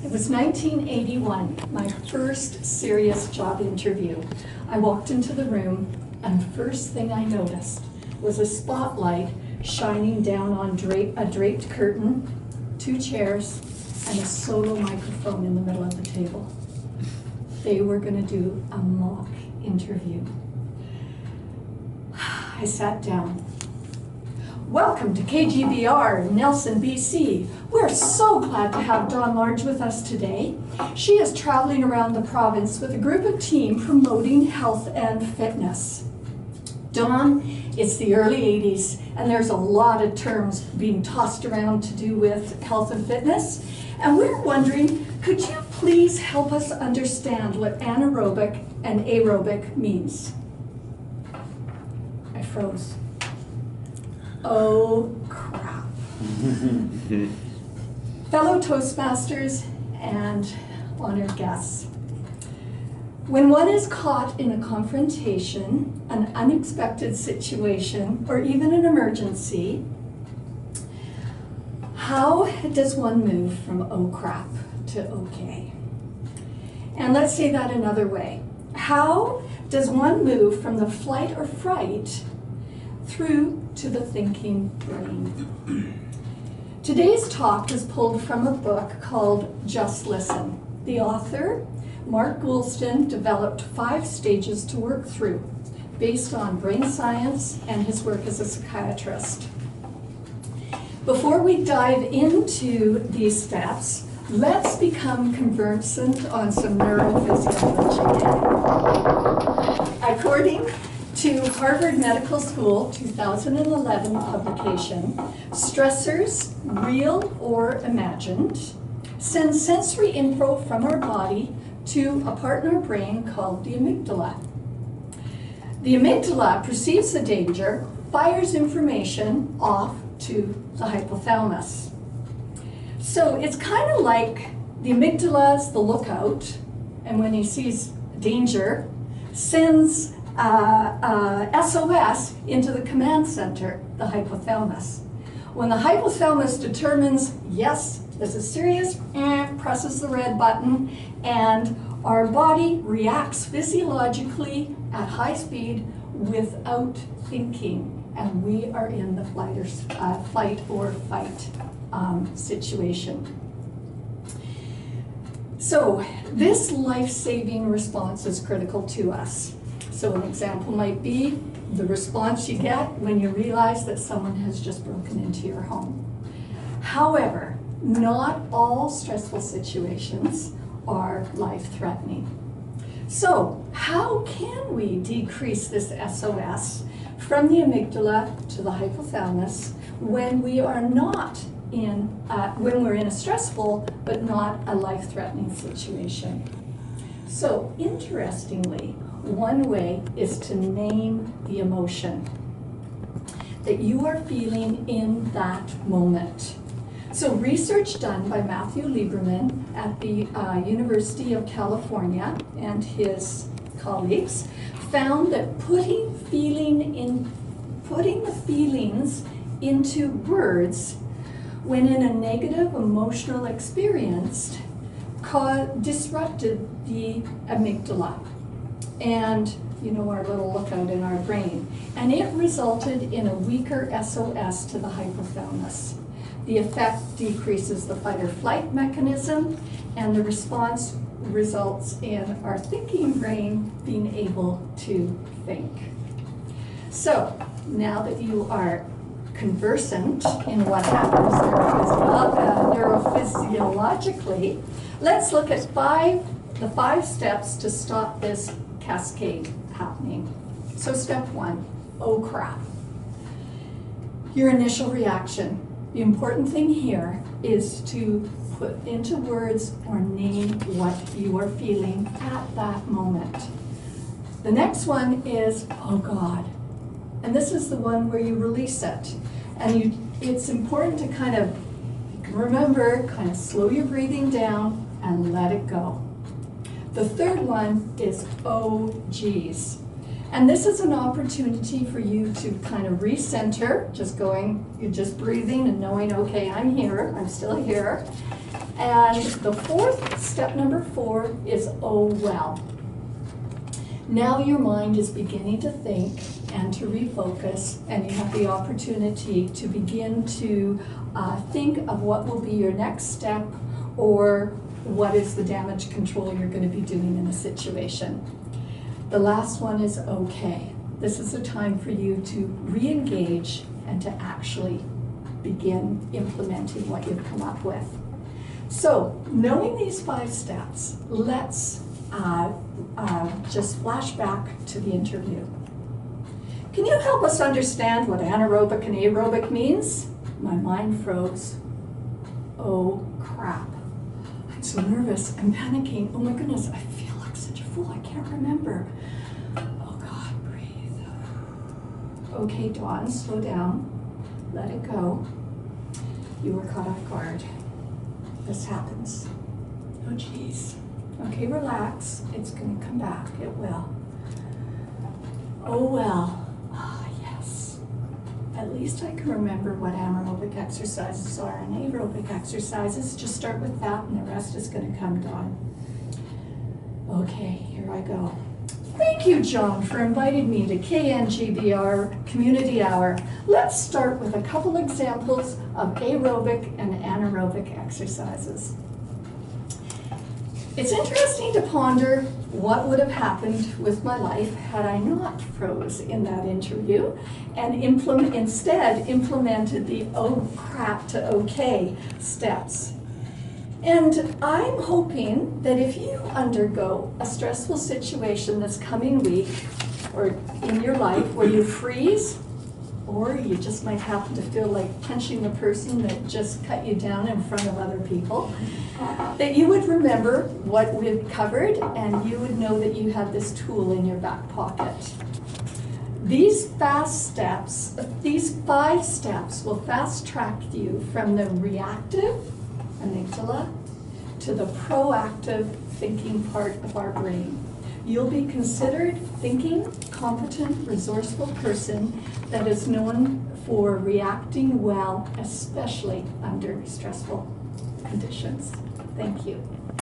It was 1981, my first serious job interview. I walked into the room, and the first thing I noticed was a spotlight shining down on a draped curtain, 2 chairs, and a solo microphone in the middle of the table. They were going to do a mock interview. I sat down. Welcome to KGBR in Nelson, BC. We're so glad to have Dawn Large with us today. She is traveling around the province with a group of team promoting health and fitness. Dawn, it's the early 80s, and there's a lot of terms being tossed around to do with health and fitness. And we're wondering, could you please help us understand what anaerobic and aerobic means? I froze. Oh, crap. Fellow Toastmasters and honored guests. When one is caught in a confrontation, an unexpected situation, or even an emergency, how does one move from oh crap to okay? And let's say that another way. How does one move from the flight or fright through to the thinking brain? Today's talk is pulled from a book called Just Listen. The author, Mark Goulston, developed 5 stages to work through based on brain science and his work as a psychiatrist. Before we dive into these steps, let's become conversant on some neurophysiology. According to Harvard Medical School 2011 publication, stressors, real or imagined, send sensory info from our body to a part in our brain called the amygdala. The amygdala perceives the danger, fires information off to the hypothalamus. So it's kind of like the amygdala's the lookout, and when he sees danger, sends SOS into the command center, the hypothalamus. When the hypothalamus determines, yes, this is serious, presses the red button, and our body reacts physiologically at high speed without thinking, and we are in the flight or fight situation. So this life-saving response is critical to us. So an example might be the response you get when you realize that someone has just broken into your home. However, not all stressful situations are life-threatening. So how can we decrease this SOS from the amygdala to the hypothalamus when we are not when we're in a stressful but not a life-threatening situation? So interestingly, one way is to name the emotion that you are feeling in that moment. So research done by Matthew Lieberman at the University of California and his colleagues found that putting the feelings into words when in a negative emotional experience disrupted the amygdala and our little lookout in our brain, and it resulted in a weaker SOS to the hypothalamus. The effect decreases the fight or flight mechanism, and the response results in our thinking brain being able to think. So now that you are conversant in what happens neurophysiologically, let's look at the 5 steps to stop this cascade happening. So step 1, oh crap. Your initial reaction. The important thing here is to put into words or name what you are feeling at that moment. The next one is, oh God. And this is the one where you release it. And it's important to kind of remember, kind of slow your breathing down and let it go. The third one is, oh geez. And this is an opportunity for you to kind of recenter, you're just breathing and knowing, okay, I'm here, I'm still here. And the fourth, step number 4, is oh well. Now your mind is beginning to think and to refocus, and you have the opportunity to begin to think of what will be your next step, or what is the damage control you're going to be doing in a situation. The last one is okay. This is a time for you to re-engage and to actually begin implementing what you've come up with. So, knowing these 5 steps, let's just flash back to the interview. Can you help us understand what anaerobic and aerobic means? My mind froze. Oh crap. I'm so nervous, I'm panicking. Oh my goodness, I feel like such a fool, I can't remember. Oh God, breathe. Okay, Dawn, slow down. Let it go. You were caught off guard. This happens. Oh geez. Okay, relax. It's gonna come back, it will. Oh well. Ah, yes. At least I can remember what anaerobic exercises are and aerobic exercises. Just start with that and the rest is gonna come, Dawn. Okay, here I go. Thank you, John, for inviting me to KNGBR Community Hour. Let's start with a couple examples of aerobic and anaerobic exercises. It's interesting to ponder what would have happened with my life had I not froze in that interview and instead implemented the oh crap to okay steps. And I'm hoping that if you undergo a stressful situation this coming week or in your life where you freeze, or you just might happen to feel like punching the person that just cut you down in front of other people, that you would remember what we've covered and you would know that you have this tool in your back pocket. These 5 steps will fast track you from the reactive amygdala to the proactive thinking part of our brain. You'll be considered thinking, competent, resourceful person that is known for reacting well, especially under stressful conditions. Thank you.